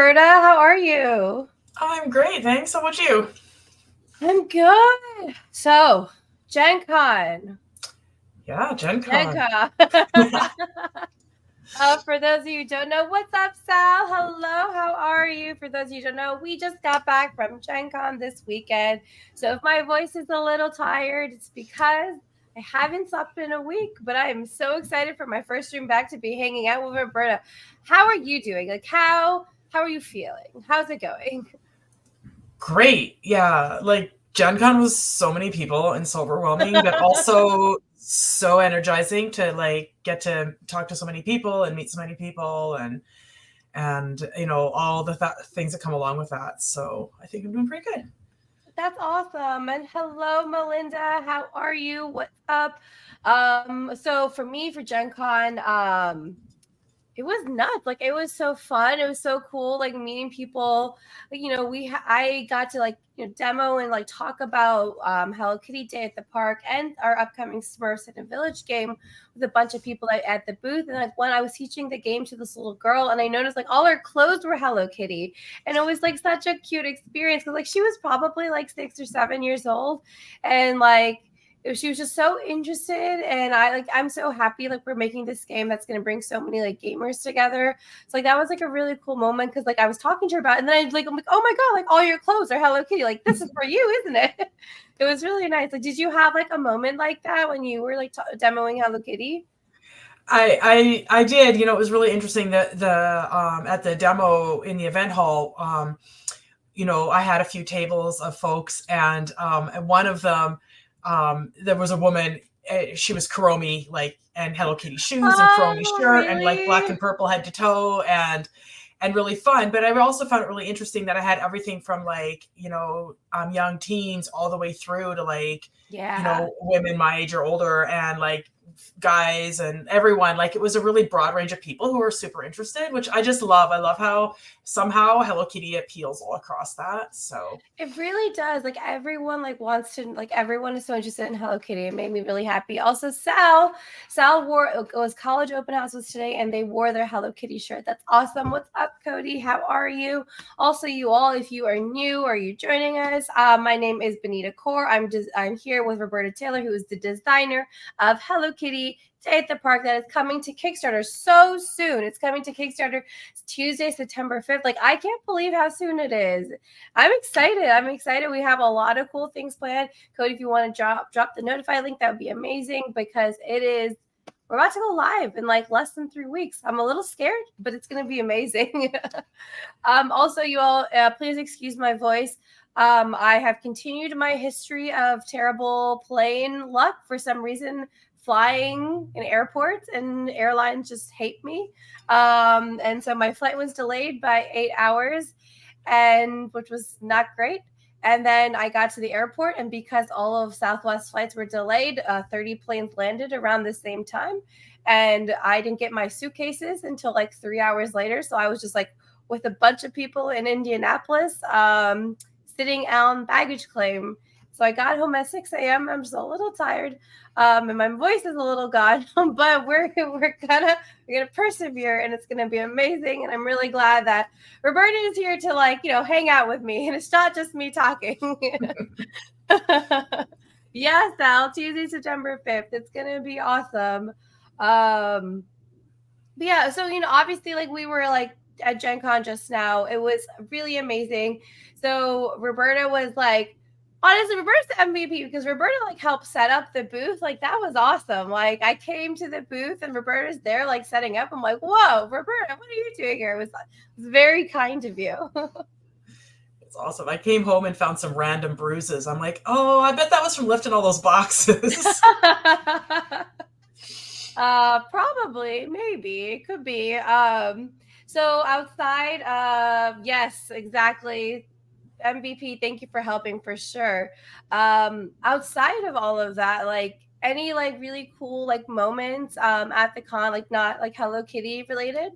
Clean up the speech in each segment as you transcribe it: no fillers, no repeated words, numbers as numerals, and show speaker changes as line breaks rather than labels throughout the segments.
Roberta. How are you?
I'm great, thanks. How about you?
I'm good. So, Gen Con.
Yeah, Gen
Gen
Con.
Con. For those of you who don't know, what's up, Sal? Hello, how are you? For those of you who don't know, we just got back from Gen Con this weekend. So if my voice is a little tired, it's because I haven't slept in a week, but I am so excited for my first stream back to be hanging out with Roberta. How are you doing? How are you feeling? How's it going?
Great. Yeah, like Gen Con was so many people and so overwhelming, but also so energizing to get to talk to so many people and meet so many people and all the things that come along with that. So I think I'm doing pretty good.
That's awesome. And hello, Melinda. How are you? What's up? So for me, for Gen Con, it was nuts. Like it was so fun. It was so cool. Like meeting people. I got to demo and talk about Hello Kitty Day at the park and our upcoming Smurfs in a Village game with a bunch of people at the booth. And when I was teaching the game to this little girl, and I noticed all her clothes were Hello Kitty, and it was such a cute experience because she was probably 6 or 7 years old, and she was just so interested, and I'm so happy we're making this game that's going to bring so many gamers together. So that was a really cool moment because I was talking to her about it, and then I'm like, oh my god, all your clothes are Hello Kitty, this is for you, isn't it? It was really nice. Did you have a moment like that when you were demoing Hello Kitty?
I did. It was really interesting that the at the demo in the event hall. I had a few tables of folks, and one of them, there was a woman. She was Kuromi, and Hello Kitty shoes and Kuromi
Oh,
shirt, and black
really?
and purple head to toe, and really fun. But I also found it really interesting that I had everything from young teens all the way through to
Yeah.
women my age or older, and guys and everyone. It was a really broad range of people who were super interested, which I just love. I love how somehow Hello Kitty appeals all across that. So
It really does. Everyone wants to everyone is so interested in Hello Kitty. It made me really happy. Also, Sal wore it was college open house was today, and they wore their Hello Kitty shirt. That's awesome. What's up, Cody? How are you? Also, you all, if you are new or you're joining us, my name is Beneeta Kaur. I'm here with Roberta Taylor, who is the designer of Hello Kitty Day at the Park that is coming to Kickstarter so soon. It's coming to Kickstarter Tuesday, September 5th. I can't believe how soon it is. I'm excited. We have a lot of cool things planned. Cody, if you want to drop the notify link, that would be amazing because we're about to go live in less than 3 weeks. I'm a little scared, but it's going to be amazing. Also, you all, please excuse my voice. I have continued my history of terrible plane luck for some reason. Flying in airports and airlines just hate me. And so my flight was delayed by 8 hours, and which was not great. And then I got to the airport, and because all of Southwest flights were delayed, 30 planes landed around the same time, and I didn't get my suitcases until 3 hours later. So I was just with a bunch of people in Indianapolis, sitting on baggage claim. So I got home at 6 a.m. I'm just a little tired, and my voice is a little gone, but we're gonna persevere, and it's gonna be amazing. And I'm really glad that Roberta is here to hang out with me, and it's not just me talking. Yes, Sal, Tuesday, September 5th. It's gonna be awesome. But yeah, so obviously, we were at Gen Con just now. It was really amazing. So Roberta was honestly, Roberta's the MVP because Roberta helped set up the booth. That was awesome. I came to the booth and Roberta's there setting up. I'm like, whoa, Roberta, what are you doing here? It was very kind of you.
it's awesome. I came home and found some random bruises. I'm like, oh, I bet that was from lifting all those boxes.
Probably, maybe it could be. So outside, yes, exactly. MVP, thank you for helping for sure. Outside of all of that, any really cool moments at the con, not Hello Kitty related?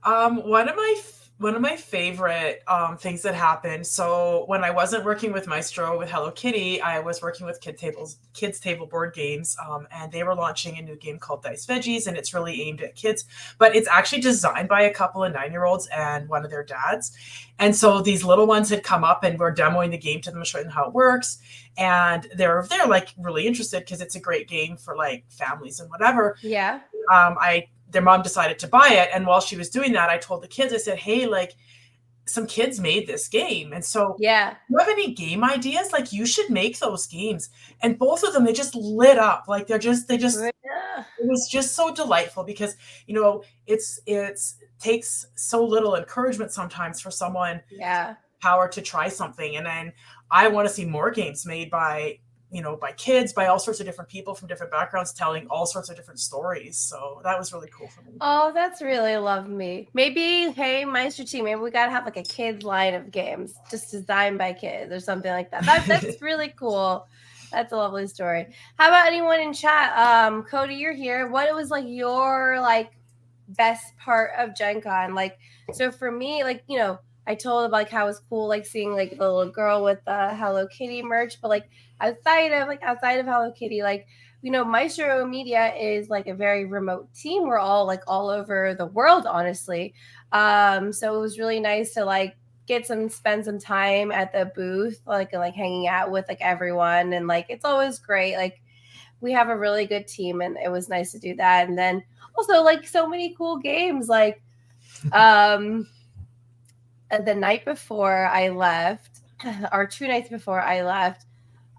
One of my One of my favorite things that happened. So when I wasn't working with Maestro with Hello Kitty, I was working with kids table board games, and they were launching a new game called Dice Veggies, and it's really aimed at kids. But it's actually designed by a couple of 9-year-olds and one of their dads. And so these little ones had come up and we're demoing the game to them, showing them how it works, and they're like really interested because it's a great game for like families and whatever.
Yeah.
I Their mom decided to buy it, and while she was doing that, I told the kids, I said, "Hey, like some kids made this game, and so
Yeah.
you have any game ideas? Like you should make those games." And both of them, they just lit up. Like they just
Yeah.
it was just so delightful because it's takes so little encouragement sometimes for someone
Yeah.
power to try something. And then I want to see more games made by, by kids, by all sorts of different people from different backgrounds telling all sorts of different stories. So that was really cool for me.
Oh, that's really lovely. Maybe, hey, Meister team, maybe we gotta have like a kids line of games just designed by kids or something like that. That's really cool. That's a lovely story. How about anyone in chat? Cody, you're here. What was like your like best part of Gen Con? Like, so for me, like, I told about like how it was cool, like seeing like the little girl with the Hello Kitty merch, but like outside of Hello Kitty, like Maestro Media is like a very remote team. We're all like all over the world, honestly. So it was really nice to like spend some time at the booth, like and like hanging out with like everyone, and like it's always great. Like we have a really good team, and it was nice to do that. And then also like so many cool games, like the night before I left, or 2 nights before I left,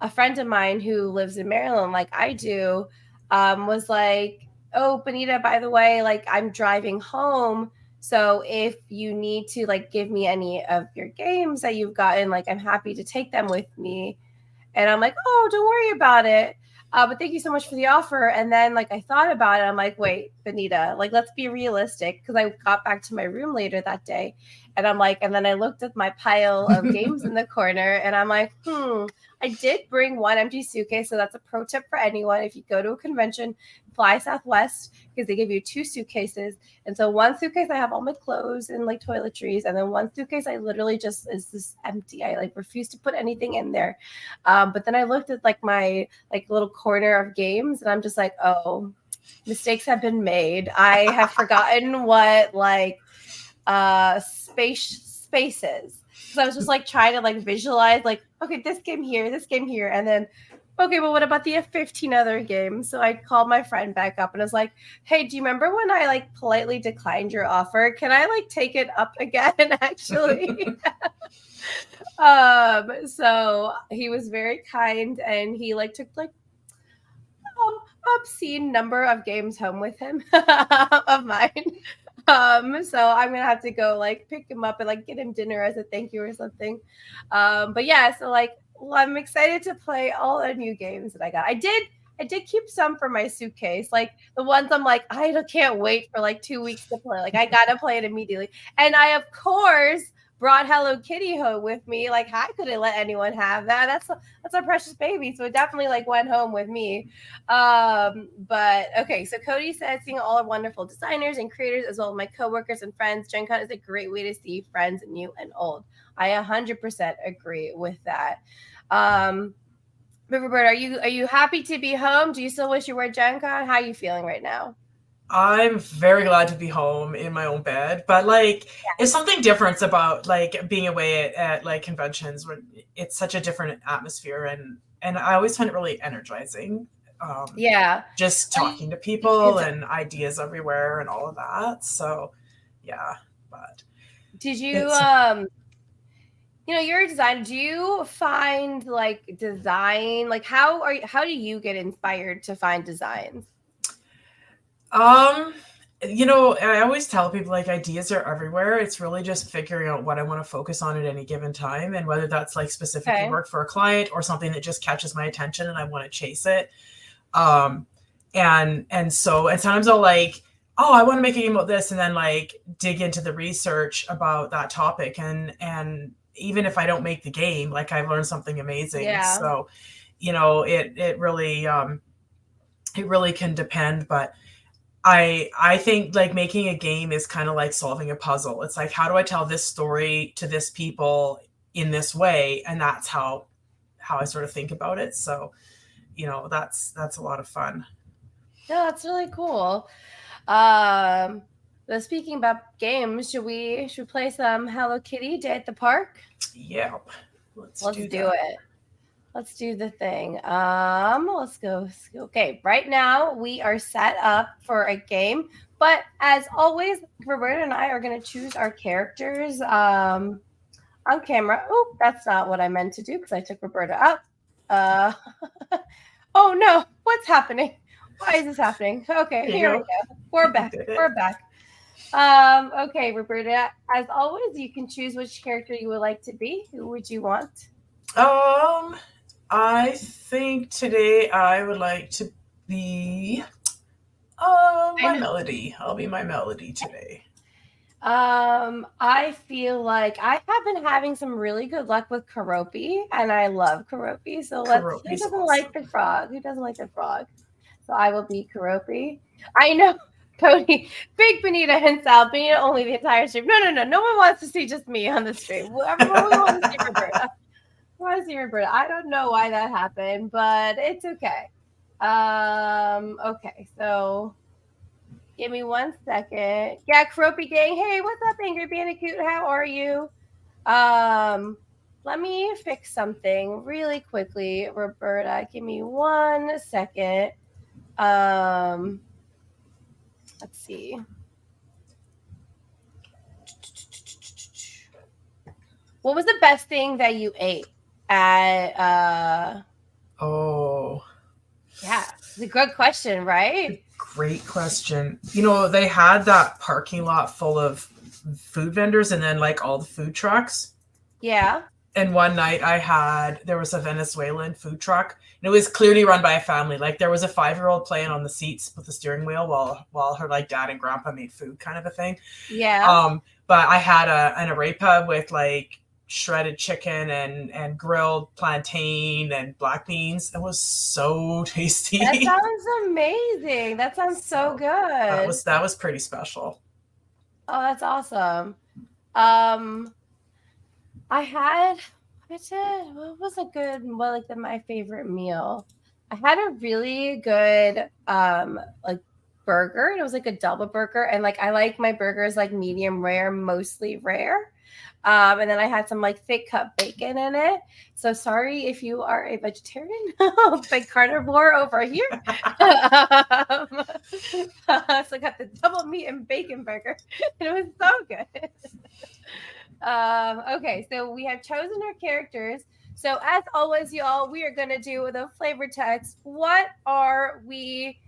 a friend of mine who lives in Maryland, like I do, was like, "Oh, Benita, by the way, like I'm driving home. So if you need to like give me any of your games that you've gotten, like I'm happy to take them with me." And I'm like, "Oh, don't worry about it. But thank you so much for the offer." And then like I thought about it. I'm like, "Wait, Benita, like let's be realistic." Because I got back to my room later that day, and I'm like, and then I looked at my pile of games in the corner, and I'm like, I did bring one empty suitcase. So that's a pro tip for anyone. If you go to a convention, fly Southwest because they give you 2 suitcases. And so one suitcase I have all my clothes and like toiletries, and then one suitcase I literally just is this empty. I like refuse to put anything in there. But then I looked at like my like little corner of games, and I'm just like, oh, mistakes have been made. I have forgotten what like spaces. So I was just like trying to like visualize like, okay, this game here, and then okay, but what about the 15 other games? So I called my friend back up and I was like, hey, do you remember when I like politely declined your offer? Can I like take it up again actually? So he was very kind, and he like took like obscene number of games home with him of mine. So I'm gonna have to go like pick him up and like get him dinner as a thank you or something. But yeah, so like I'm excited to play all the new games that I got. I did keep some for my suitcase, like the ones I'm like I can't wait for like 2 weeks to play. Like I gotta play it immediately, and I of course brought Hello Kitty home with me. Like I couldn't let anyone have that. That's a precious baby, so it definitely like went home with me. But okay, so Cody said seeing all our wonderful designers and creators as well as my coworkers and friends, Gen Con is a great way to see friends new and old. I 100% agree with that. But Roberta, are you happy to be home? Do you still wish you were at Gen Con? How are you feeling right now?
I'm very glad to be home in my own bed, but like it's something different about like being away at like conventions where it's such a different atmosphere, and I always find it really energizing.
Yeah.
Just talking to people and ideas everywhere and all of that. So yeah, but
did you
it's
you're a designer. Do you find like design, like how do you get inspired to find designs?
um I always tell people like ideas are everywhere. It's really just figuring out what I want to focus on at any given time, and whether that's like specifically
Okay.
work for a client or something that just catches my attention and I want to chase it. Um and sometimes I'll like, oh, I want to make a game about this, and then like dig into the research about that topic, and even if I don't make the game, like I've learned something amazing.
Yeah.
So, it really can depend, but I think like making a game is kind of like solving a puzzle. It's like, how do I tell this story to this people in this way? And that's how I sort of think about it. So, that's a lot of fun.
No, that's really cool. Um, but speaking about games, should we play some Hello Kitty Day at the Park?
Yeah. Let's
Let's
do
do
that.
it. Let's do the thing. Let's go. Okay, right now we are set up for a game, but as always, Roberta and I are going to choose our characters on camera. Oh, that's not what I meant to do because I took Roberta up. Uh, oh no, what's happening? Why is this happening? Okay,
There you
here we
go.
go. We're back.
Did it.
We're back. Okay, Roberta. As always, you can choose which character you would like to be. Who would you want?
Um, I think today I would like to be
I
my
know.
melody. I'll be my melody today.
I feel like I have been having some really good luck with Karopi, and I love Karopi. So who
Karopi's
doesn't like
awesome.
the frog? Who doesn't like the frog? So I will be Karopi. I know, Cody, big Benita hints out. Benita only the entire stream. No, no, no. No one wants to see just me on the stream. Everyone we want to see Roberta. We want to see Roberta. I don't know why that happened, but it's okay. Okay, so give me 1 second. Yeah, Karopi gang. Hey, what's up, Angry Bandicoot? How are you? Let me fix something really quickly, Roberta. Give me 1 second. Let's see. What was the best thing that you ate at
Oh,
yeah, it's a good question, right?
great question. They had that parking lot full of food vendors and then like all the food trucks.
Yeah.
And one night there was a Venezuelan food truck, and it was clearly run by a family. Like there was a 5-year-old playing on the seats with the steering wheel while her like dad and grandpa made food, kind of a thing.
Yeah.
But I had an arepa with like shredded chicken and grilled plantain and black beans. It was so tasty.
That sounds amazing. That sounds so good.
That was pretty special.
Oh, that's awesome. I had what was a good my favorite meal? I had a really good like burger. It was like a double burger, and like I like my burgers like medium rare, mostly rare. And then I had some like thick cut bacon in it. So sorry if you are a vegetarian, big carnivore over here. So I got the double meat and bacon burger. It was so good. Okay, so we have chosen our characters. So as always, y'all, we are gonna do the flavor text. What are we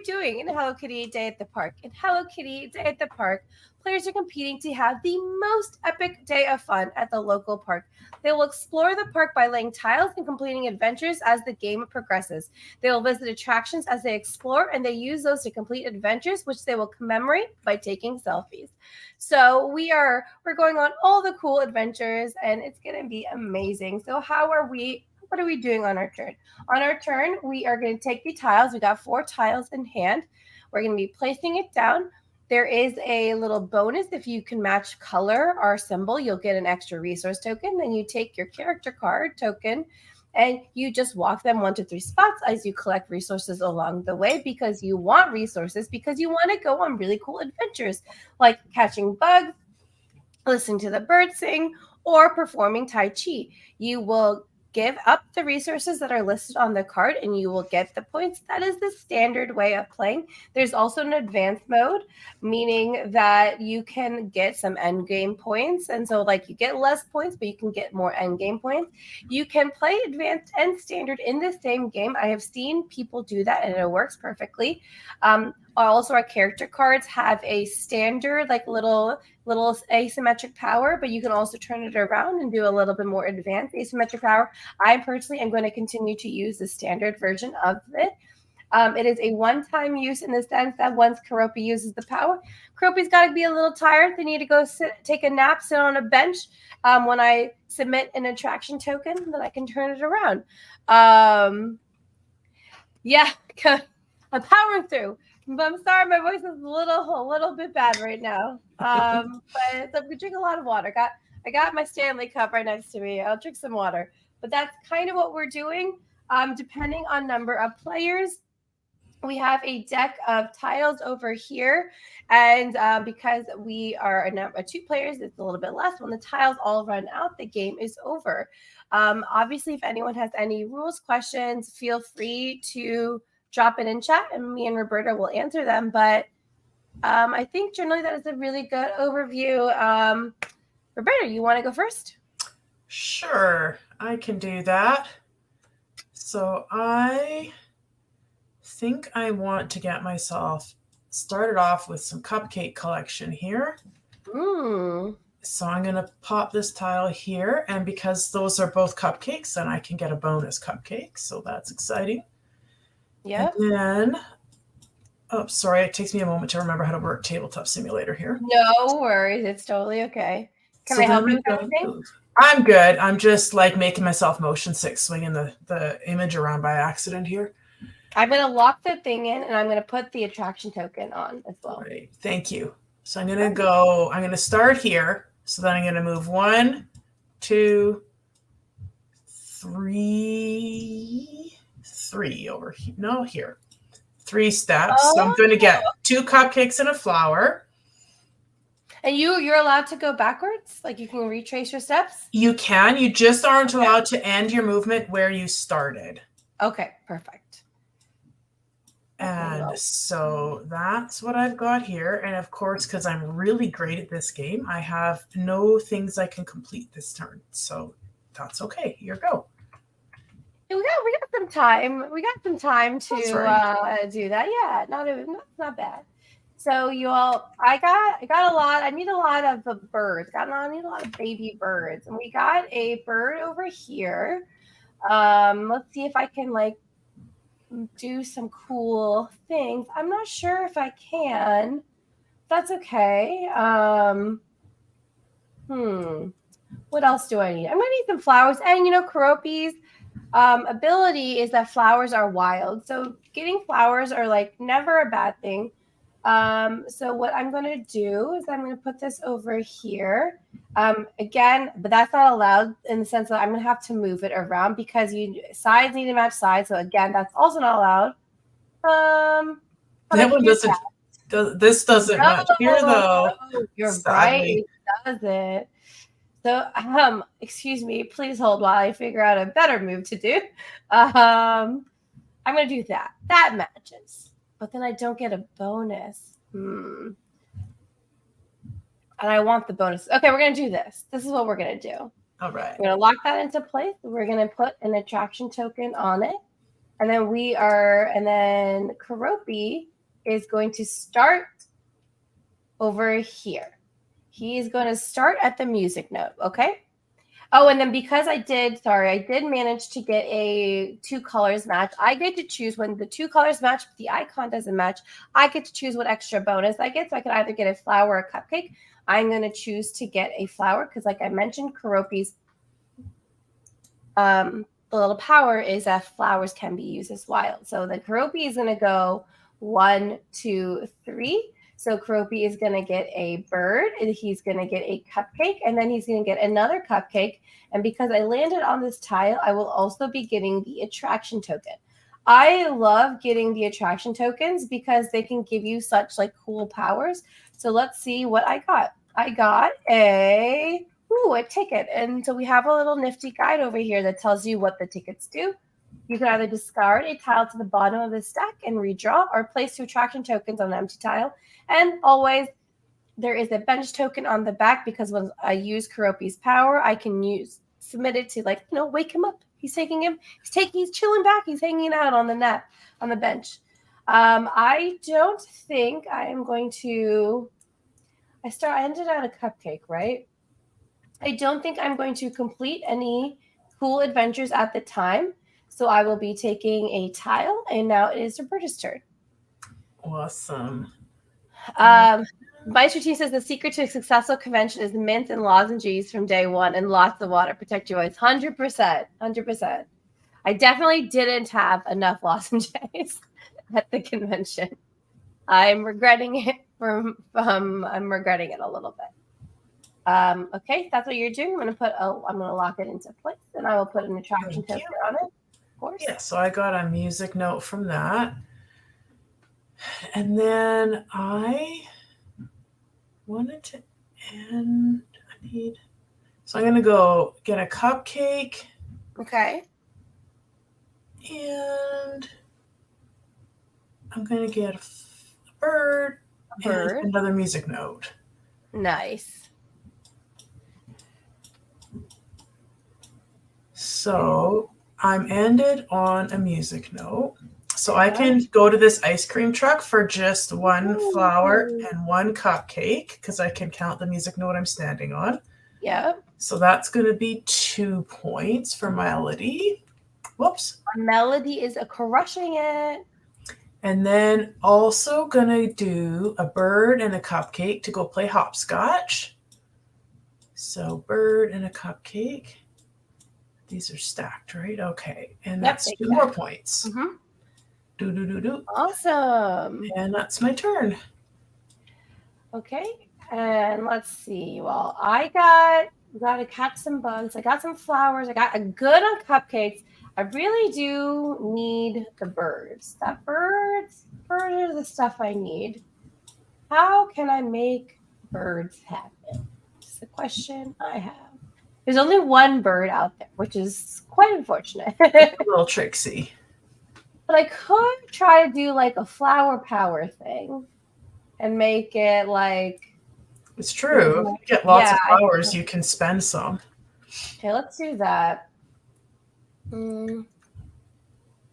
doing in Hello Kitty Day at the Park? In Hello Kitty Day at the Park, players are competing to have the most epic day of fun at the local park. They will explore the park by laying tiles and completing adventures as the game progresses. They will visit attractions as they explore, and they use those to complete adventures, which they will commemorate by taking selfies. So we're going on all the cool adventures, and it's gonna be amazing. So what are we doing on our turn? On our turn, we are going to take the tiles. We got 4 tiles in hand. We're going to be placing it down. There is a little bonus. If you can match color or symbol, you'll get an extra resource token. Then you take your character card token and you just walk them 1 to 3 spots as you collect resources along the way, because you want resources, because you want to go on really cool adventures like catching bugs, listening to the birds sing, or performing Tai Chi. You will give up the resources that are listed on the card and you will get the points. That is the standard way of playing. There's also an advanced mode, meaning that you can get some end game points. And so like you get less points, but you can get more end game points. You can play advanced and standard in the same game. I have seen people do that and it works perfectly. Also, our character cards have a standard, like little asymmetric power, but you can also turn it around and do a little bit more advanced asymmetric power. I personally am going to continue to use the standard version of it. It is a one-time use in the sense that once Karopi uses the power, Karopi's got to be a little tired. They need to go take a nap, sit on a bench. When I submit an attraction token, then I can turn it around. Yeah, I'm powering through. But I'm sorry, my voice is a little bit bad right now. But I'm gonna drink a lot of water. I got my Stanley cup right next to me. I'll drink some water. But that's kind of what we're doing. Depending on number of players, we have a deck of tiles over here, and because we are a number of 2 players, it's a little bit less. When the tiles all run out, the game is over. Obviously, if anyone has any rules questions, feel free to drop it in chat, and me and Roberta will answer them. But I think generally that is a really good overview. Roberta, you want to go first?
Sure, I can do that. So I think I want to get myself started off with some cupcake collection here. So I'm going to pop this tile here, and because those are both cupcakes, then I can get a bonus cupcake. So that's exciting.
Yeah.
And then, oh, sorry, it takes me a moment to remember how to work Tabletop Simulator here.
No worries, it's totally okay. Can I help you with anything?
I'm good. I'm just like making myself motion sick, swinging the image around by accident here.
I'm going to lock the thing in, and I'm going to put the attraction token on as well.
Right. Thank you. So I'm going to start here. So then I'm going to move 1, 2, 3 over here. No, here. 3 steps.
Oh.
So I'm going to get 2 cupcakes and a flower.
And you're allowed to go backwards? Like you can retrace your steps?
You can. You just aren't allowed to end your movement where you started.
Okay, perfect.
And so that's what I've got here. And of course, because I'm really great at this game, I have no things I can complete this turn. So that's okay. Here you go.
We got some time. We got some time to do that. Yeah, not bad. So you all, I got a lot. I need a lot of birds. I need a lot of baby birds, and we got a bird over here. Let's see if I can like do some cool things. I'm not sure if I can. That's okay. What else do I need? I'm gonna need some flowers, and Karopi's ability is that flowers are wild. So getting flowers are like never a bad thing. So what I'm going to do is I'm going to put this over here. Again, but that's not allowed in the sense that I'm going to have to move it around because sides need to match sides. So again, that's also not allowed.
That one doesn't. This doesn't match here though.
You're sadly. Right. It doesn't. So, excuse me, please hold while I figure out a better move to do. I'm going to do that. That matches. But then I don't get a bonus. And I want the bonus. Okay, we're going to do this. This is what we're going to do.
All right.
We're going to lock that into place. We're going to put an attraction token on it. And then Karopi is going to start over here. He is going to start at the music note, okay? Oh, and then because I did manage to get a 2 colors match. I get to choose when the 2 colors match, but the icon doesn't match. I get to choose what extra bonus I get. So I can either get a flower or a cupcake. I'm going to choose to get a flower because like I mentioned, Karopi's the little power is that flowers can be used as wild. So the Karopi is going to go 1, 2, 3. So Karopi is going to get a bird, and he's going to get a cupcake, and then he's going to get another cupcake. And because I landed on this tile, I will also be getting the attraction token. I love getting the attraction tokens because they can give you such like cool powers. So let's see what I got. I got a ticket. And so we have a little nifty guide over here that tells you what the tickets do. You can either discard a tile to the bottom of the stack and redraw, or place 2 attraction tokens on an empty tile. And always, there is a bench token on the back because when I use Karopi's power, I can submit it to wake him up. He's chilling back. He's hanging out on the bench. I don't think I am going to. I ended on a cupcake, right? I don't think I'm going to complete any cool adventures at the time. So I will be taking a tile, and now it is Roberta's turn.
Awesome.
Maestro Team says the secret to a successful convention is mint and lozenges from day one and lots of water. Protect your voice. 100%. 100%. I definitely didn't have enough lozenges at the convention. I'm regretting it I'm regretting it a little bit. Okay, that's what you're doing. I'm gonna lock it into place, and I will put an attraction
Thank
token
you.
on it, of course.
Yeah, so I got a music note from that. And then I wanted to end, I need, so I'm going to go get a cupcake
Okay.
and I'm going to get a bird
A
and
bird.
another music note.
Nice.
So I'm ended on a music note. So I
Yeah.
can go to this ice cream truck for just one flower
Ooh.
and one cupcake because I can count the music note I'm standing on.
Yep.
So that's going to be 2 points for Melody. Whoops.
Melody is crushing it.
And then also going to do a bird and a cupcake to go play hopscotch. So bird and a cupcake. These are stacked, right? Okay. And
Yep,
that's 2 more
exactly.
points.
Mm-hmm.
Do, do, do, do.
Awesome.
And that's my turn.
Okay, and let's see. Well, I got to catch some bugs. I got some flowers. I got a good on cupcakes. I really do need the birds. Birds are the stuff I need. How can I make birds happen? It's the question I have. There's only one bird out there, which is quite unfortunate.
A little tricksy.
But I could try to do like a flower power thing and make it like
It's true. If you get lots
yeah.
of flowers, you can spend some.
Okay, let's do that. Mm,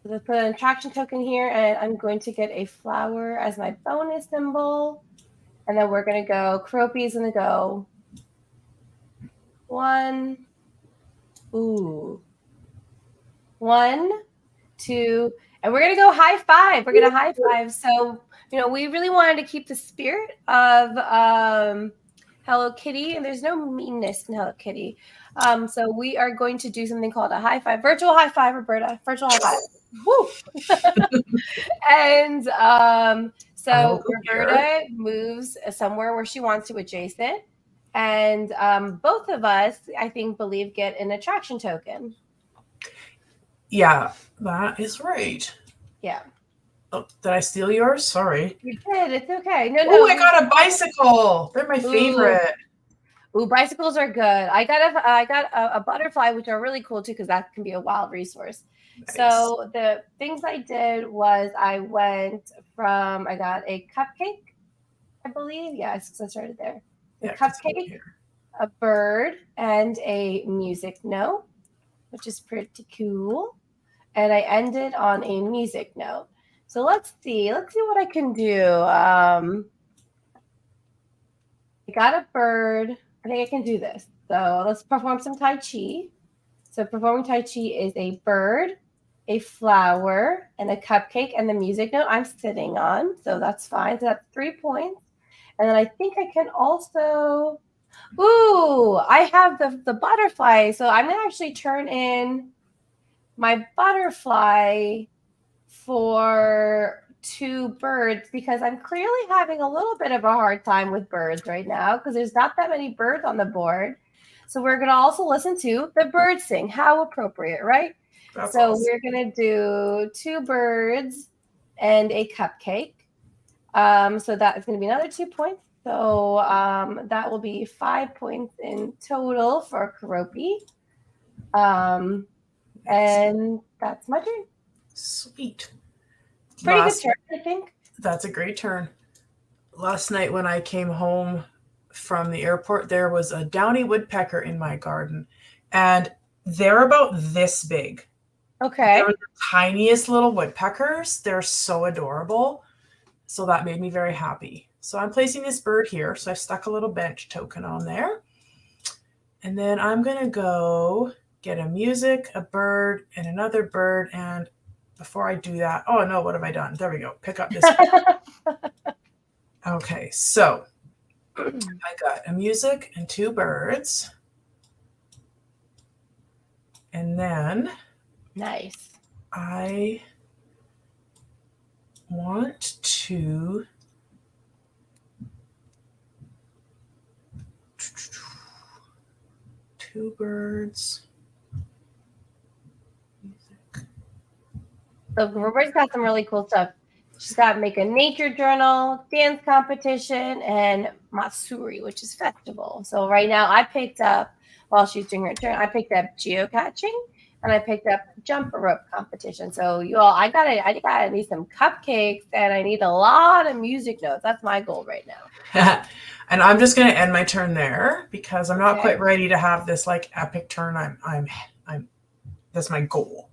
let's put an attraction token here, and I'm going to get a flower as my bonus symbol. And then we're going to go, Croppy's going to go 1, ooh, 1, 2, and we're going to go high five. We're going to high five. So, we really wanted to keep the spirit of Hello Kitty, and there's no meanness in Hello Kitty. So we are going to do something called a high five, virtual high five, Roberta, virtual high five. Woo! And
I will
so
go here.
Roberta moves somewhere where she wants to adjacent. And both of us, I think, get an attraction token.
Yeah, that is right.
Yeah.
Oh, did I steal yours? Sorry.
You did. It's okay. No,
Oh,
no.
I got a bicycle. They're my
Ooh,
favorite.
ooh, bicycles are good. I got a butterfly, which are really cool too, because that can be a wild resource.
Nice.
So the things I did was I got a cupcake, I believe. Yes, because I started there. The
Yeah, because I'm
cupcake,
here.
a bird, and a music note, which is pretty cool. And I ended on a music note. So let's see. Let's see what I can do. I got a bird. I think I can do this. So let's perform some Tai Chi. So performing Tai Chi is a bird, a flower, and a cupcake, and the music note I'm sitting on. So that's fine. So that's 3 points. And then I think I can also, ooh, I have the butterfly. So I'm gonna actually turn in my butterfly for 2 birds because I'm clearly having a little bit of a hard time with birds right now because there's not that many birds on the board. So we're going to also listen to the birds sing. How appropriate, right?
That's
So
awesome.
we're going to do 2 birds and a cupcake. So that is going to be another 2 points. So that will be 5 points in total for Karopi. And that's my turn.
Sweet.
Pretty good
Last,
turn, I think.
that's a great turn. Last night when I came home from the airport, there was a downy woodpecker in my garden, and they're about this big. They're
Okay.
the tiniest little woodpeckers. They're so adorable. So that made me very happy. So I'm placing this bird here. So I stuck a little bench token on there. And then I'm going to go get a music, a bird, and another bird. And before I do that, oh no, what have I done? There we go. Pick up this bird. Okay, so I got a music and 2 birds. And then
Nice.
I want to 2 birds.
So Roberta's got some really cool stuff. She's got make a nature journal, dance competition, and Matsuri, which is festival. So right now I picked up, while she's doing her turn, I picked up geocaching and I picked up jump rope competition. So you all, I need some cupcakes and I need a lot of music notes. That's my goal right now.
And I'm just going to end my turn there because I'm not
Okay.
quite ready to have this like epic turn. I'm that's my goal.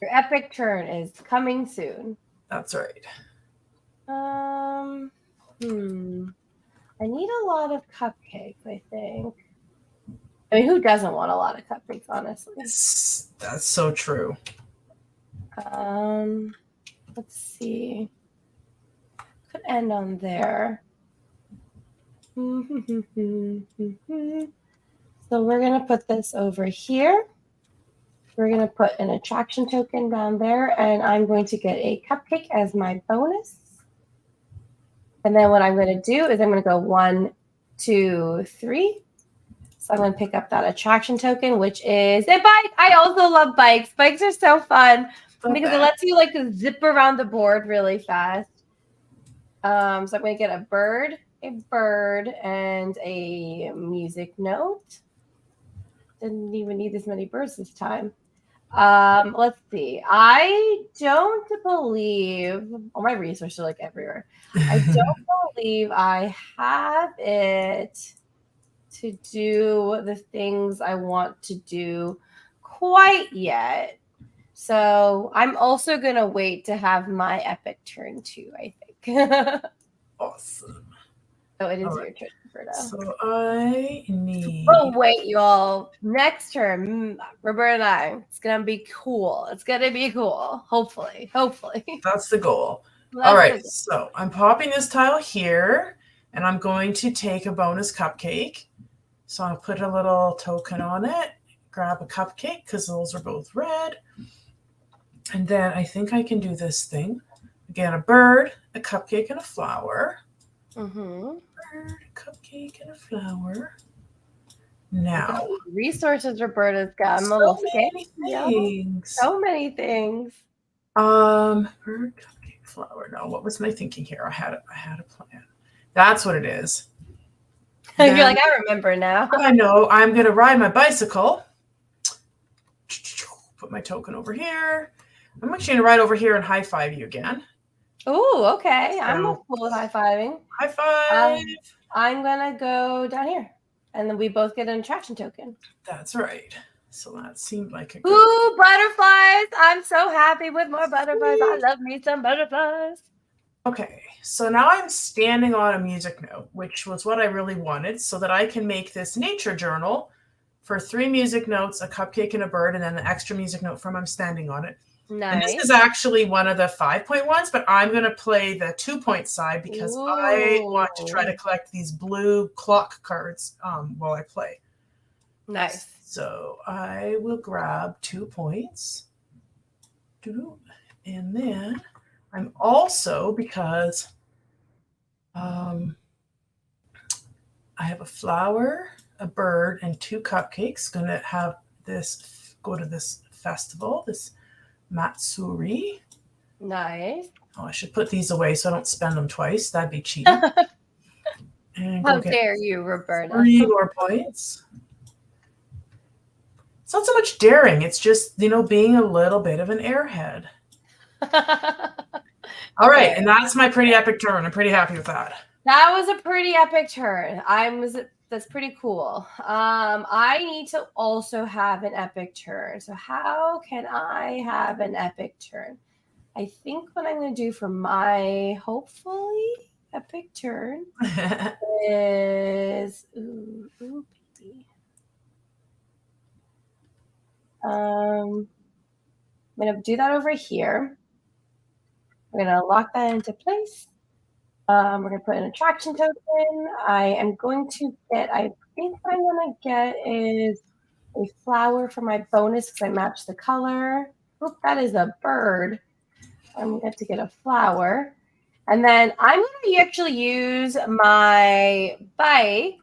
Your epic turn is coming soon.
That's right.
I need a lot of cupcakes, I think. I mean, who doesn't want a lot of cupcakes, honestly?
That's so true.
Let's see. Could end on there. So we're going to put this over here. We're going to put an attraction token down there, and I'm going to get a cupcake as my bonus. And then what I'm going to do is I'm going to go 1, 2, 3. So I'm going to pick up that attraction token, which is a bike. I also love bikes. Bikes are so fun because it lets you like zip around the board really fast. So I'm going to get a bird, and a music note. Didn't even need this many birds this time. Let's see. I don't believe all my resources are like everywhere. I don't believe I have it to do the things I want to do quite yet. So I'm also gonna wait to have my epic turn too, I think.
Awesome.
So it is your turn, Roberta.
So I need.
Oh wait, y'all. Next turn, Roberta and I. It's gonna be cool. It's gonna be cool. Hopefully.
That's the goal. All right. So I'm popping this tile here, and I'm going to take a bonus cupcake. So I'll put a little token on it. Grab a cupcake because those are both red. And then I think I can do this thing. Again, a bird, a cupcake, and a flower. Bird, a cupcake, and a flower. Now,
resources Roberta's got.
So many things. Bird, cupcake, flower. No, what was my thinking here? I had a plan. That's what it is.
You're like, I remember now.
I know. I'm gonna ride my bicycle. Put my token over here. I'm actually gonna ride over here and high five you again.
Oh, okay. So, I'm cool with high fiving.
High five.
I'm gonna go down here, and then we both get an attraction token.
That's right. So that seemed like a
good. Ooh, butterflies! I'm so happy with more butterflies. I love me some butterflies.
Okay, so now I'm standing on a music note, which was what I really wanted, so that I can make this nature journal for 3 music notes, a cupcake, and a bird, and then the extra music note from I'm standing on it. Nice. And this is actually one of the 5-point ones, but I'm going to play the 2-point side because I want to try to collect these blue clock cards while I play.
Nice.
So I will grab 2 points. And then I'm also, because I have a flower, a bird, and 2 cupcakes, going to have this go to this festival, this Matsuri.
Nice.
Oh, I should put these away so I don't spend them twice. That'd be cheating.
How dare you, Roberta?
3 more points. It's not so much daring. It's just, being a little bit of an airhead. All right. And that's my pretty epic turn. I'm pretty happy with that.
That was a pretty epic turn. That's pretty cool. I need to also have an epic turn. So how can I have an epic turn? I think what I'm going to do for my hopefully epic turn is I'm going to do that over here. We're going to lock that into place. We're going to put an attraction token. I am going to get, I think what I'm going to get is a flower for my bonus because I match the color. Oop, that is a bird. I'm going to get a flower. And then I'm going to actually use my bike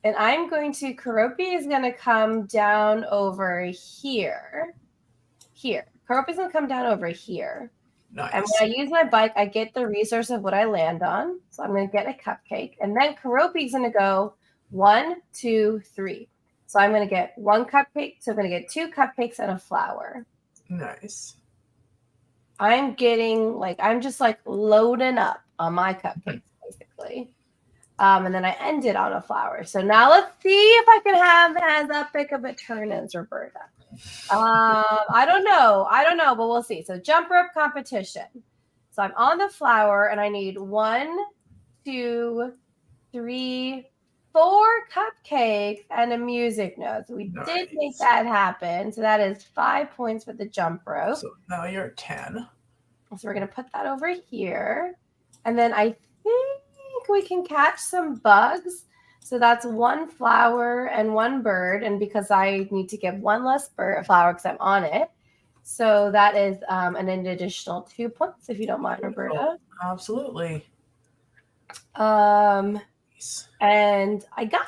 And I'm going to, Karopi is going to come down over here. Karopi's going to come down over here.
Nice.
And when I use my bike, I get the resource of what I land on. So I'm going to get a cupcake. And then Karopi's going to go 1, 2, 3. So I'm going to get 1 cupcake. So I'm going to get 2 cupcakes and a flower.
Nice.
I'm getting I'm just loading up on my cupcakes, basically. And then I ended on a flower. So now let's see if I can have as epic of a turn as Roberta. I don't know, but we'll see. So jump rope competition. So I'm on the flower and I need 1, 2, 3, 4 cupcakes and a music note. So we did make that happen. So that is 5 points for the jump rope.
So now you're at 10.
So we're going to put that over here. And then I think we can catch some bugs. So that's 1 flower and 1 bird. And because I need to give 1 less flower because I'm on it. So that is an additional 2 points, if you don't mind, Roberta.
Absolutely.
And I got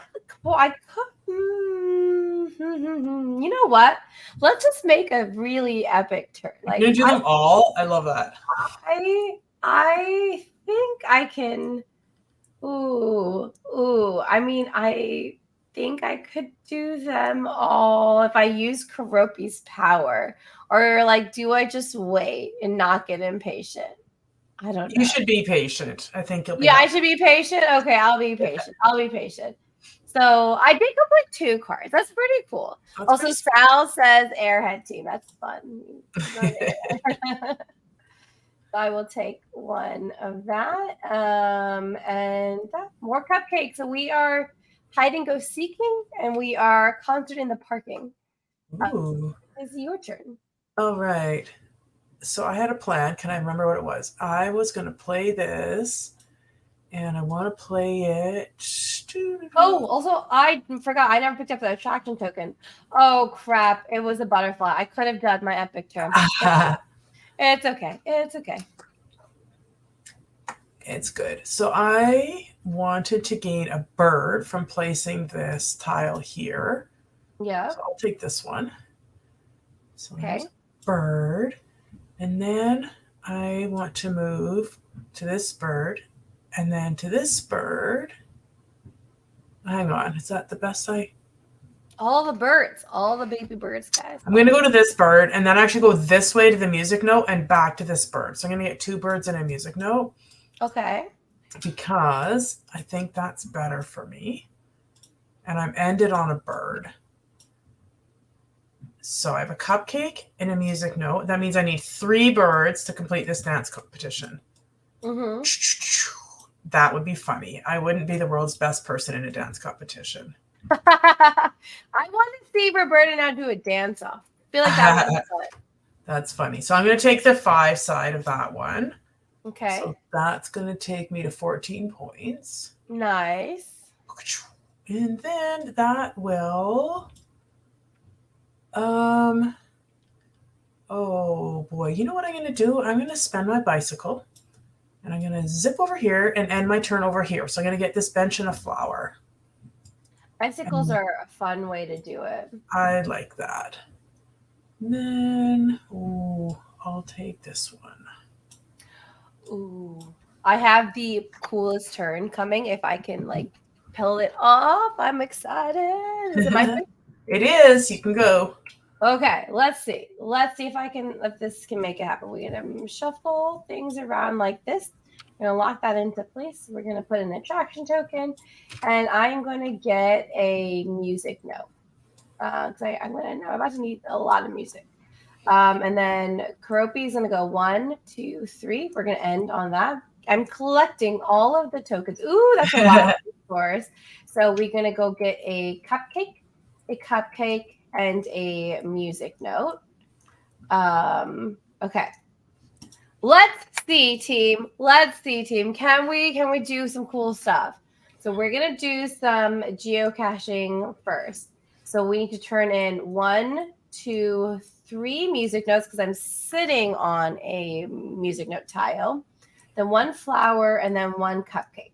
you know what? Let's just make a really epic turn.
You're gonna do them all? I love that.
I think I can. I mean, I think I could do them all if I use Karopi's power. Or do I just wait and not get impatient? I don't know.
You should be patient. I think you'll be.
Yeah, I should be patient. Okay, I'll be patient. So I did complete 2 cards. That's pretty cool. That's also, Sal says Airhead team. That's fun. I will take 1 of that. And more cupcakes. So we are hide and go seeking, and we are concert in the parking. It's your turn.
All right. So I had a plan. Can I remember what it was? I was going to play this, and I want to play it.
Oh, also, I forgot. I never picked up the attraction token. Oh, crap. It was a butterfly. I could have done my epic turn. It's okay.
It's good. So I wanted to gain a bird from placing this tile here.
Yeah.
So I'll take this one. So there's a bird. And then I want to move to this bird and then to this bird. Hang on. Is that the best
all the birds, all the baby birds, guys.
I'm going to go to this bird and then actually go this way to the music note and back to this bird. So I'm going to get 2 birds and a music note.
Okay.
Because I think that's better for me. And I'm ended on a bird. So I have a cupcake and a music note. That means I need 3 birds to complete this dance competition.
Mm-hmm.
That would be funny. I wouldn't be the world's best person in a dance competition.
I want to see Roberta now do a dance off. I feel like that would be fun.
That's funny. So I'm going to take the 5 side of that one.
Okay.
So that's going to take me to 14 points.
Nice.
And then that will... oh boy, you know what I'm going to do? I'm going to spend my bicycle and I'm going to zip over here and end my turn over here. So I'm going to get this bench and a flower.
Bicycles are a fun way to do it.
I like that. And then, I'll take this one.
I have the coolest turn coming. If I can pull it off, I'm excited. Is it my turn?
It is. You can go.
Okay, let's see. If this can make it happen. We're gonna shuffle things around like this. We're gonna lock that into place. We're gonna put an attraction token, and I am gonna get a music note. I'm about to need a lot of music. And then Karopi is gonna go 1, 2, 3. We're gonna end on that. I'm collecting all of the tokens. Ooh, that's a lot of scores. So we're gonna go get a cupcake, and a music note. Okay. Let's see, team. Can we do some cool stuff? So we're gonna do some geocaching first. So we need to turn in 1, 2, 3 music notes because I'm sitting on a music note tile. Then 1 flower and then 1 cupcake.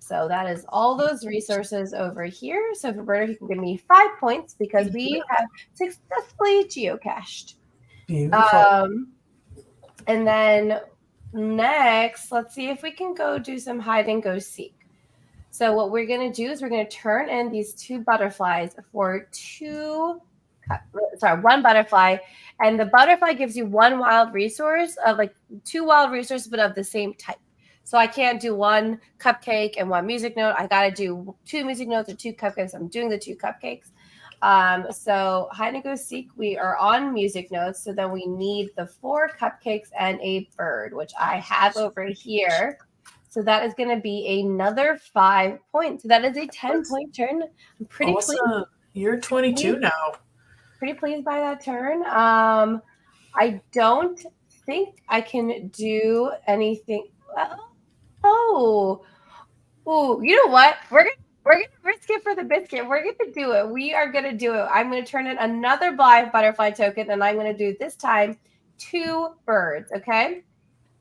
So that is all those resources over here. So Roberta, you can give me 5 points because we have successfully geocached.
Beautiful.
And then next, let's see if we can go do some hide and go seek. So what we're going to do is we're going to turn in these 2 butterflies for one butterfly. And the butterfly gives you 1 wild resource of like 2 wild resources, but of the same type. So I can't do 1 cupcake and 1 music note. I got to do 2 music notes or 2 cupcakes. I'm doing the 2 cupcakes. So hide and go seek, we are on music notes. So then we need the 4 cupcakes and a bird, which I have over here. So that is going to be another 5 points. So that is a 10-point turn. I'm pretty
awesome.
pleased.
You're 22 now.
Pretty pleased by that turn. I don't think I can do anything. Oh, you know what? We're gonna risk it for the biscuit. We're gonna do it. We are gonna do it. I'm gonna turn in another live butterfly token, and I'm gonna do this time 2 birds. Okay.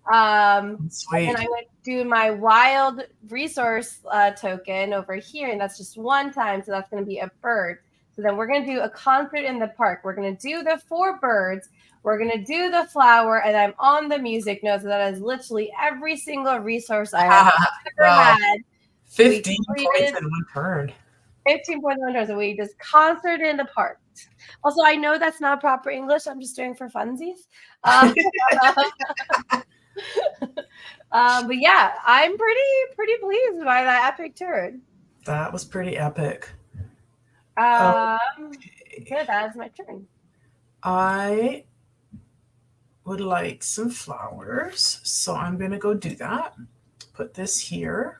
Sweet.
And I'm going to do my wild resource token over here, and that's just 1 time, so that's going to be a bird. So then we're going to do a concert in the park. We're going to do the 4 birds. We're going to do the flower, and I'm on the music note, so that is literally every single resource I have ever had.
15 points in 1 turn.
15 points in 1 turn, so we just concert in the park. Also, I know that's not proper English. I'm just doing for funsies. But yeah, I'm pretty pleased by that epic turn.
That was pretty epic.
Yeah, that's my turn.
I would like some flowers, so I'm going to go do that. Put this here.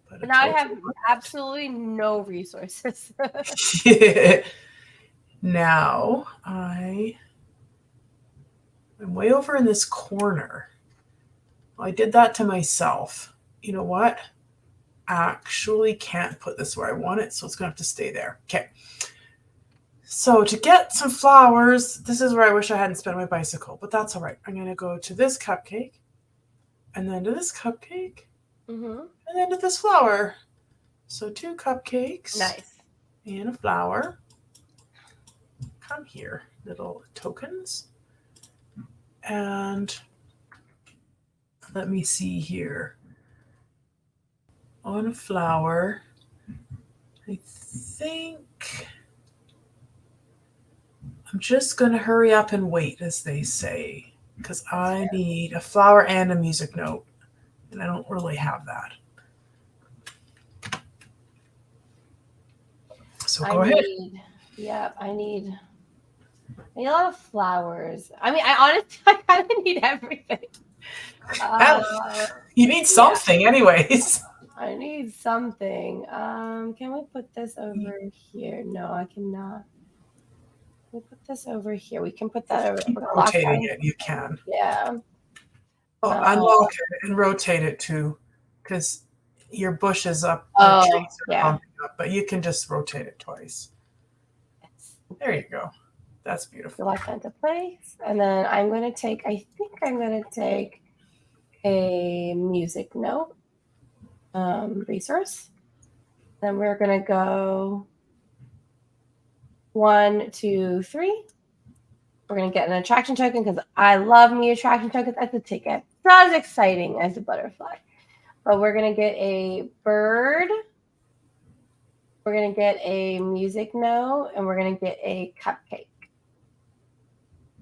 But now I have absolutely no resources.
Now I'm way over in this corner. I did that to myself. You know what? Actually can't put this where I want it, so it's going to have to stay there. Okay. So to get some flowers, this is where I wish I hadn't spent my bicycle, but that's all right. I'm going to go to this cupcake, and then to this cupcake, and then to this flower. So 2 cupcakes.
Nice.
And a flower. Come here, little tokens. And let me see here. On a flower, I think I'm just going to hurry up and wait, as they say, because I need a flower and a music note, and I don't really have that. So go ahead.
I need a lot of flowers. I mean, I kind of need everything.
You need something anyways.
I need something. Can we put this over here? No, I cannot. Can we put this over here? We can put that over.
Keep rotating it. You can.
Yeah.
Unlock it and rotate it too, because your bush is up.
Oh,
trees are
yeah.
pumping up, but you can just rotate it twice. There you go. That's beautiful.
Lock that into place. And then I think I'm going to take a music note resource. Then we're going to go 1, 2, 3. We're going to get an attraction token because I love me attraction tokens. That's a ticket. Not as exciting as a butterfly. But we're going to get a bird. We're going to get a music note. And we're going to get a cupcake.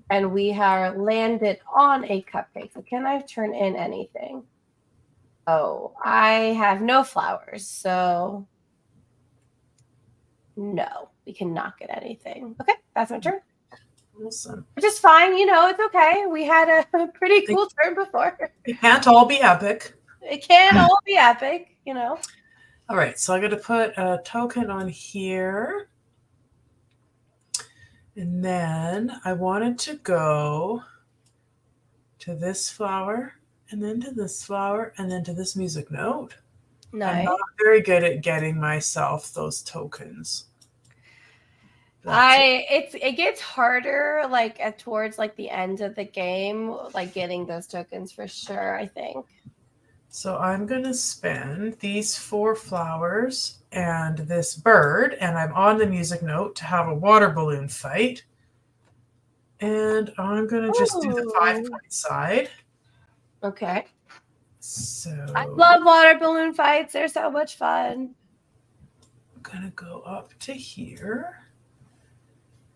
And we are landed on a cupcake. So can I turn in anything? Oh, I have no flowers. So no, we cannot get anything. Okay, that's my turn.
Awesome.
Which is fine. It's okay. We had a pretty cool turn before.
It can't all be epic.
It can't all be epic,
All right, so I'm going to put a token on here. And then I wanted to go to this flower, and then to this flower, and then to this music note. Nice. I'm not very good at getting myself those tokens.
It gets harder towards the end of the game, getting those tokens for sure, I think.
So I'm going to spend these 4 flowers and this bird, and I'm on the music note to have a water balloon fight. And I'm going to just do the 5-point side.
Okay.
So
I love water balloon fights. They're so much fun.
I'm going to go up to here.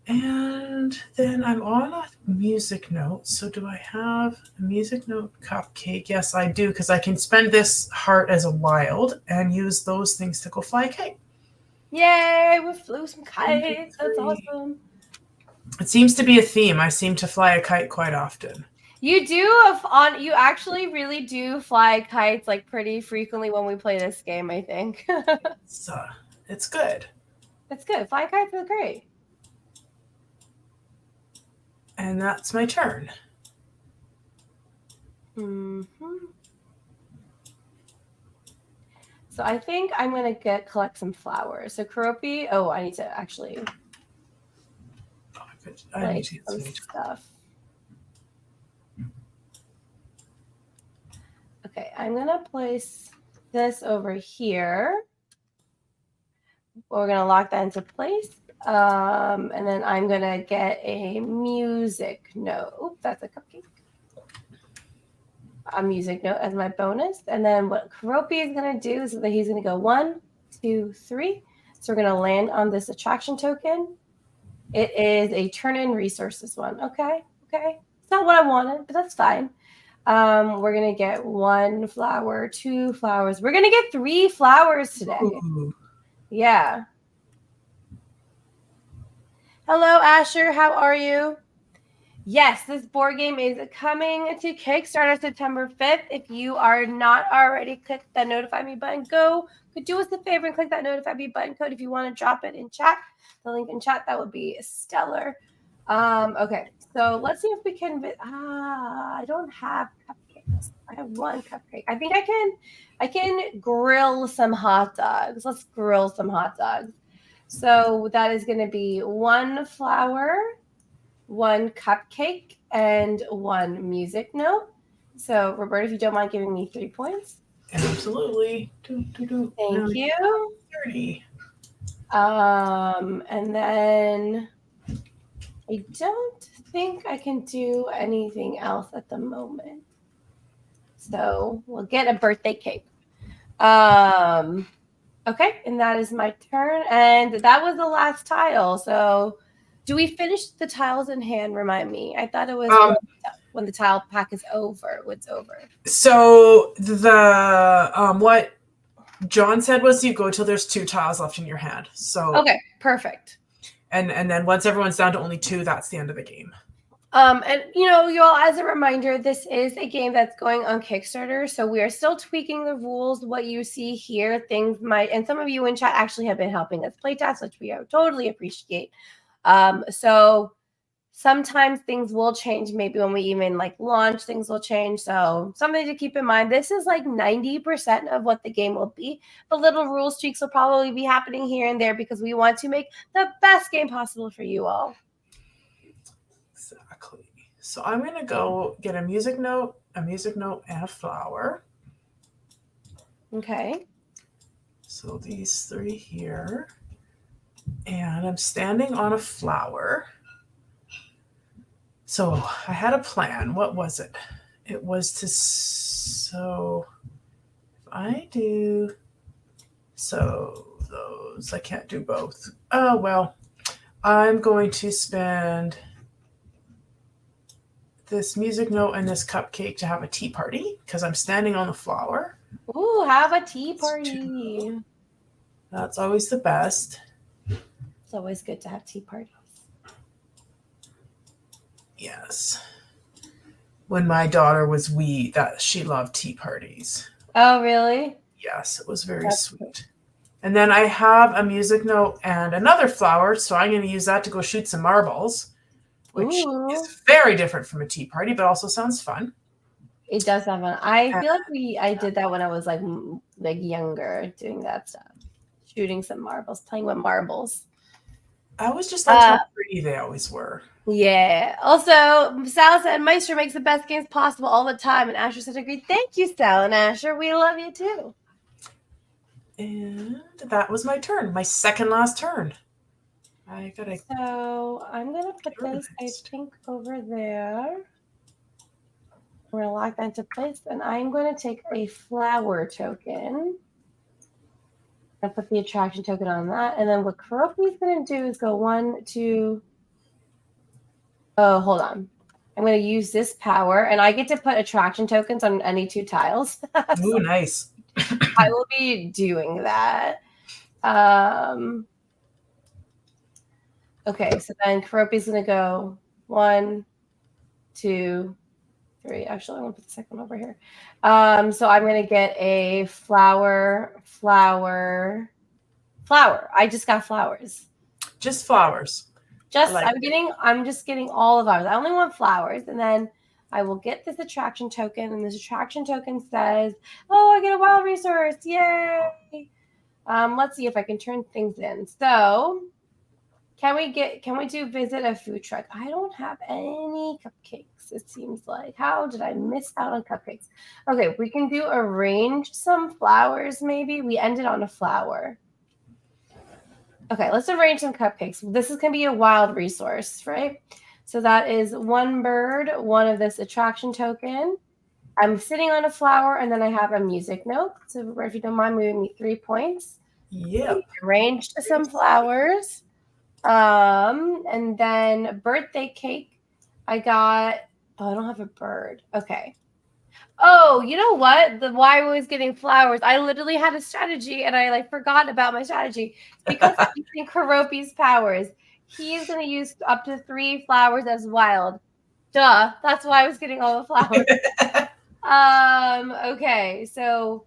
And then I'm on a music note. So do I have a music note cupcake? Yes, I do, because I can spend this heart as a wild and use those things to go fly a kite.
Yay, we flew some kites. That's awesome.
It seems to be a theme. I seem to fly a kite quite often.
You do you actually really do fly kites like pretty frequently when we play this game, I think.
It's good.
It's good. Flying kites are great.
And that's my turn.
So I think I'm going to collect some flowers. So Karopi, I need to actually
I need to
some stuff. Okay, I'm going to place this over here. We're going to lock that into place. And then I'm going to get a music note. Oops, that's a cupcake. A music note as my bonus. And then what Karopi is going to do is that he's going to go 1, 2, 3. So we're going to land on this attraction token. It is a turn in resources one. Okay. It's not what I wanted, but that's fine. We're going to get 1 flower, 2 flowers. We're going to get 3 flowers today.
Ooh.
Yeah. Hello, Asher. How are you? Yes, this board game is coming to Kickstarter September 5th. If you are not already, click that notify me button. Could do us a favor and click that notify me button code if you want to drop it in chat. The link in chat, that would be stellar. Okay, so let's see if we can. I don't have cupcakes. I have 1 cupcake. I think I can grill some hot dogs. Let's grill some hot dogs. So that is going to be 1 flower, 1 cupcake, and 1 music note. So, Roberta, if you don't mind giving me 3 points.
Absolutely.
Thank you.
30.
And then I don't think I can do anything else at the moment. So we'll get a birthday cake. Okay, and that is my turn. And that was the last tile. So do we finish the tiles in hand? Remind me. I thought it was when the tile pack is over. It's over.
So the what John said was you go till there's 2 tiles left in your hand. So
okay, perfect.
And then once everyone's down to only 2, that's the end of the game.
And you all, as a reminder, this is a game that's going on Kickstarter, so we are still tweaking the rules. What you see here, things might, and some of you in chat actually have been helping us playtest, which we totally appreciate. So sometimes things will change. Maybe when we even launch, things will change. So something to keep in mind. This is 90% of what the game will be. The little rules tweaks will probably be happening here and there because we want to make the best game possible for you all.
Exactly. So I'm going to go get a music note, and a flower.
Okay.
So these 3 here. And I'm standing on a flower. So I had a plan. What was it? It was to if I do those, I can't do both. Oh, well, I'm going to spend this music note and this cupcake to have a tea party because I'm standing on the flower.
Ooh, have a tea party.
That's always the best.
It's always good to have tea parties.
Yes. When my daughter was wee, she loved tea parties.
Oh, really?
Yes, it was very sweet. Cool. And then I have a music note and another flower, so I'm going to use that to go shoot some marbles, which is very different from a tea party, but also sounds fun.
It does have fun. I feel like I did that when I was younger, doing that stuff, shooting some marbles, playing with marbles.
I was just how pretty they always were.
Yeah. Also, Sal said Meister makes the best games possible all the time, and Asher said agreed. Thank you, Sal and Asher. We love you too.
And that was my turn. My second last turn. I gotta.
So I'm gonna put this, I think, over there. We're gonna lock that into place, and I'm going to take a flower token. I put the attraction token on that, and then what Kuroki's going to do is go 1, 2. Oh, hold on. I'm going to use this power, and I get to put attraction tokens on any 2 tiles.
Ooh, nice.
I will be doing that. Okay, so then Kuroki's going to go 1, 2, 3. Actually, I'm going to put the second one over here. So I'm going to get a flower. I just got flowers.
Just flowers.
I'm just getting all of ours. I only want flowers, and then I will get this attraction token, and this attraction token says, "Oh, I get a wild resource! Yay!" Let's see if I can turn things in. So, can we do visit a food truck? I don't have any cupcakes. It seems like. How did I miss out on cupcakes? Okay, we can do arrange some flowers. Maybe we ended on a flower. Okay, let's arrange some cupcakes. This is going to be a wild resource, right? So that is 1 bird, 1 of this attraction token. I'm sitting on a flower, and then I have a music note. So if you don't mind moving me 3 points.
Yep.
Arranged some flowers. And then birthday cake. I don't have a bird. Okay. Oh, you know what? Why I was getting flowers. I literally had a strategy and I forgot about my strategy. Because I'm using Karopi's powers. He's gonna use up to 3 flowers as wild. Duh. That's why I was getting all the flowers. Okay, so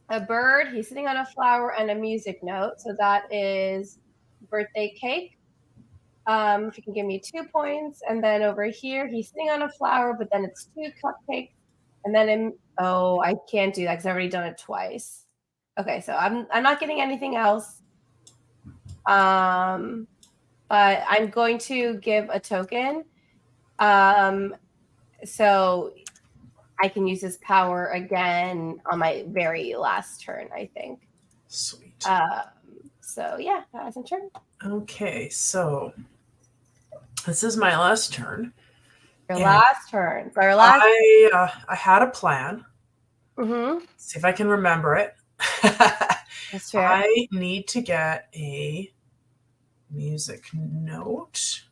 a bird, he's sitting on a flower and a music note. So that is birthday cake. If you can give me 2 points. And then over here, he's sitting on a flower, but then it's 2 cupcakes. And then I can't do that because I've already done it twice. Okay, so I'm not getting anything else. But I'm going to give a token. So I can use this power again on my very last turn, I think.
Sweet.
So yeah, that's my turn.
Okay, so this is my last turn.
Your last turn. For your last.
I had a plan.
Mm-hmm.
See if I can remember it.
That's fair.
I need to get a music note.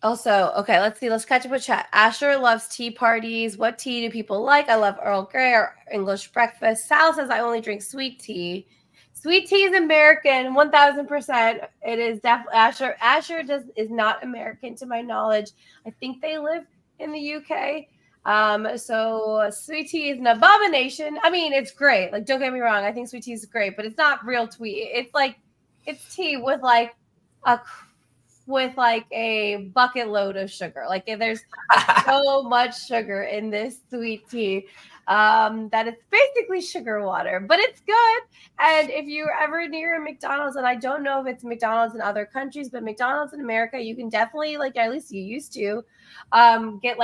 Also, okay, let's see. Let's catch up with chat. Asher loves tea parties. What tea do people like? I love Earl Grey or English breakfast. Sal says I only drink sweet tea. Sweet tea is American, 1000%. It is definitely Asher. Asher is not American to my knowledge. I think they live in the UK. So sweet tea is an abomination. I mean, it's great. Like, don't get me wrong. I think sweet tea is great, but it's not real tea. It's tea with a bucket load of sugar. Like there's so much sugar in this sweet tea that it's basically sugar water, but it's good. And if you're ever near a McDonald's, and I don't know if it's McDonald's in other countries, but McDonald's in America, you can definitely, at least you used to, get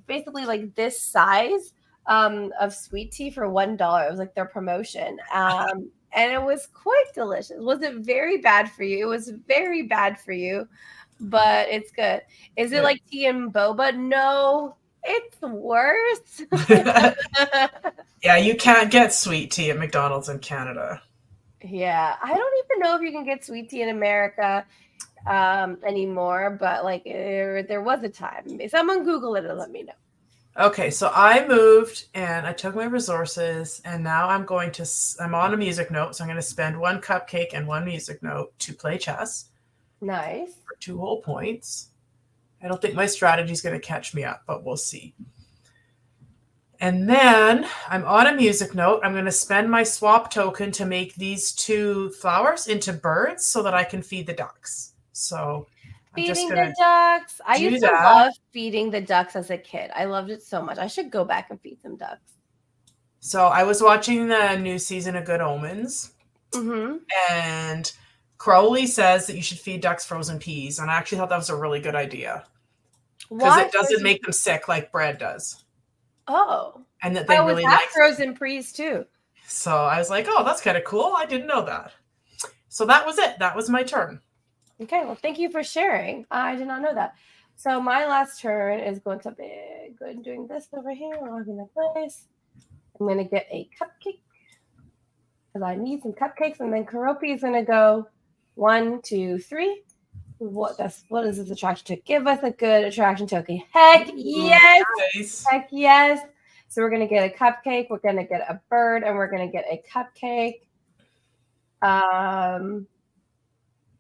basically this size of sweet tea for $1. It was their promotion. And it was quite delicious. Was it very bad for you? It was very bad for you, but it's good. Is it like tea and boba? No, it's worse.
Yeah, you can't get sweet tea at McDonald's in Canada.
Yeah, I don't even know if you can get sweet tea in America anymore, but there was a time. Someone Google it and let me know.
Okay, so I moved and I took my resources, and now I'm on a music note, so I'm going to spend 1 cupcake and 1 music note to play chess.
Nice.
For 2 whole points. I don't think my strategy is going to catch me up, but we'll see. And then I'm on a music note. I'm going to spend my swap token to make these 2 flowers into birds so that I can feed the ducks. So
feeding the ducks. I used to love feeding the ducks as a kid. I loved it so much. I should go back and feed some ducks.
So I was watching the new season of Good Omens.
Mm-hmm.
And Crowley says that you should feed ducks frozen peas, and I actually thought that was a really good idea because
Why
it doesn't
frozen?
make them sick like bread does,
Oh,
and that they
I always
really
have
like.
frozen peas too.
So I was like, oh, that's kind of cool. I didn't know that. So that was it. That was my turn.
Okay, well, thank you for sharing. I did not know that. So my last turn is going to be good doing this over here, logging the place. I'm going to get a cupcake because I need some cupcakes, and then Karopi is going to go 1, 2, 3. What is this attraction token? Give us a good attraction token. Heck yes!
Nice.
Heck yes! So we're gonna get a cupcake. We're gonna get a bird, and we're gonna get a cupcake.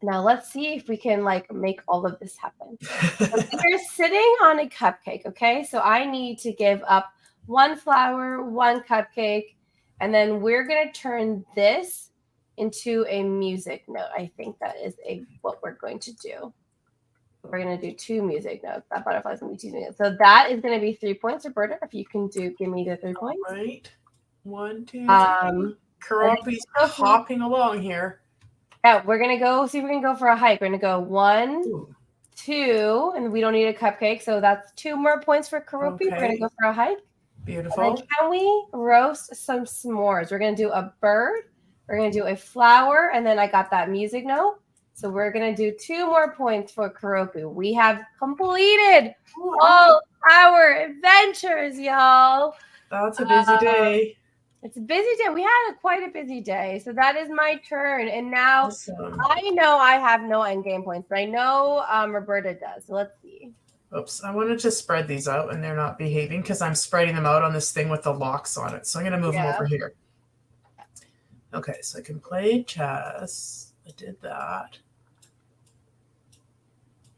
Now let's see if we can like make all of this happen. So we're sitting on a cupcake, okay? So I need to give up 1 flower, 1 cupcake, and then we're gonna turn this into a music note. I think that is what we're going to do. We're going to do 2 music notes. That butterfly's going to be 2 music notes. So that is going to be 3 points. Roberta, if you can give me the 3 points.
All right. 1, 2, 3. Karopi's hopping along here.
Yeah, we're going to go see if we can go for a hike. We're going to go 1, 2, and we don't need a cupcake. So that's 2 more points for Karopi. Okay. We're going to go for a hike.
Beautiful.
And then can we roast some s'mores? We're going to do a bird. We're going to do a flower. And then I got that music note. So we're going to do 2 more points for Karopi. We have completed all our adventures, y'all.
That's a busy day.
It's a busy day. We had quite a busy day. So that is my turn. And now I know I have no end game points, but I know Roberta does. So let's see.
Oops, I wanted to spread these out and they're not behaving because I'm spreading them out on this thing with the locks on it. So I'm going to move them over here. Okay, so I can play chess. I did that.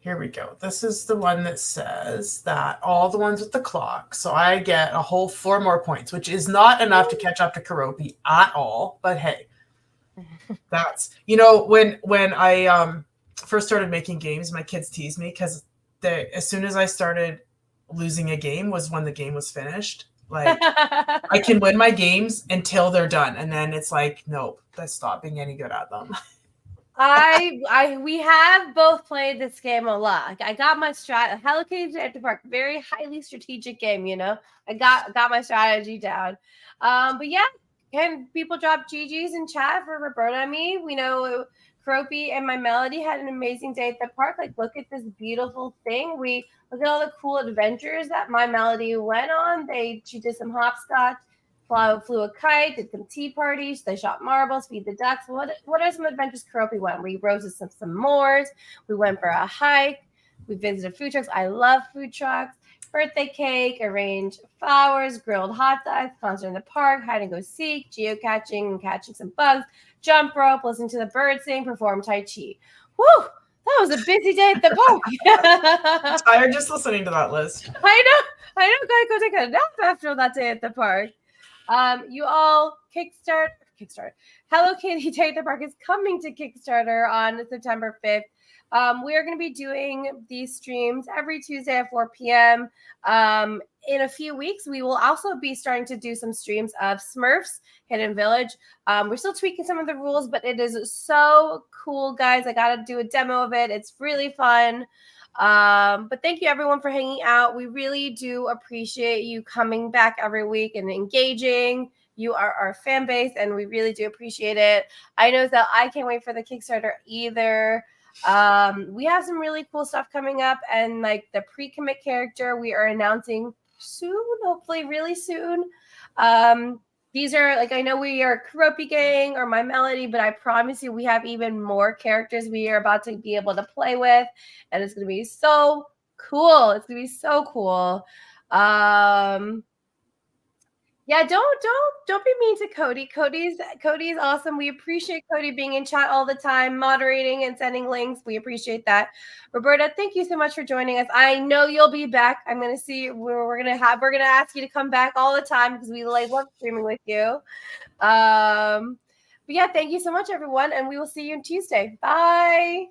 Here we go. This is the one that says that all the ones with the clock. So I get a whole 4 more points, which is not enough to catch up to Karopi at all. But hey, that's, when I first started making games, my kids teased me because as soon as I started losing a game was when the game was finished. Like I can win my games until they're done. And then it's like, nope, I stop being any good at them.
We have both played this game a lot. I got my Hello Kitty at the Park, very highly strategic game, I got my strategy down. But yeah, can people drop GGs in chat for Roberta and me? We know Croppy and my Melody had an amazing day at the park. Like, look at this beautiful thing. Look at all the cool adventures that my Melody went on. She did some hopscotch. Flew a kite, did some tea parties, they shot marbles, feed the ducks. What are some adventures Karopi went? We roasted some s'mores, we went for a hike, we visited food trucks. I love food trucks. Birthday cake, arranged flowers, grilled hot dogs, concert in the park, hide and go seek, geocaching and catching some bugs, jump rope, listening to the birds sing, perform Tai Chi. Woo! That was a busy day at the park.
I'm tired just listening to that list.
I know. Gotta go take a nap after that day at the park. You all Kickstarter. Hello Kitty Day at the Park is coming to Kickstarter on September 5th. We are going to be doing these streams every Tuesday at 4 p.m. In a few weeks, we will also be starting to do some streams of Smurfs Hidden Village. We're still tweaking some of the rules, but it is so cool, guys. I got to do a demo of it. It's really fun. But thank you everyone for hanging out. We really do appreciate you coming back every week and engaging. You are our fan base and we really do appreciate it. I know that I can't wait for the Kickstarter either. We have some really cool stuff coming up, and like the pre-commit character we are announcing soon, hopefully really soon. These are like, I know we are Karopi Gang or My Melody, but I promise you we have even more characters we are about to be able to play with, and it's going to be so cool. It's going to be so cool. Yeah, don't be mean to Cody. Cody's awesome. We appreciate Cody being in chat all the time, moderating and sending links. We appreciate that. Roberta, thank you so much for joining us. I know you'll be back. I'm gonna see we're gonna ask you to come back all the time because we love streaming with you. But yeah, thank you so much, everyone, and we will see you on Tuesday. Bye.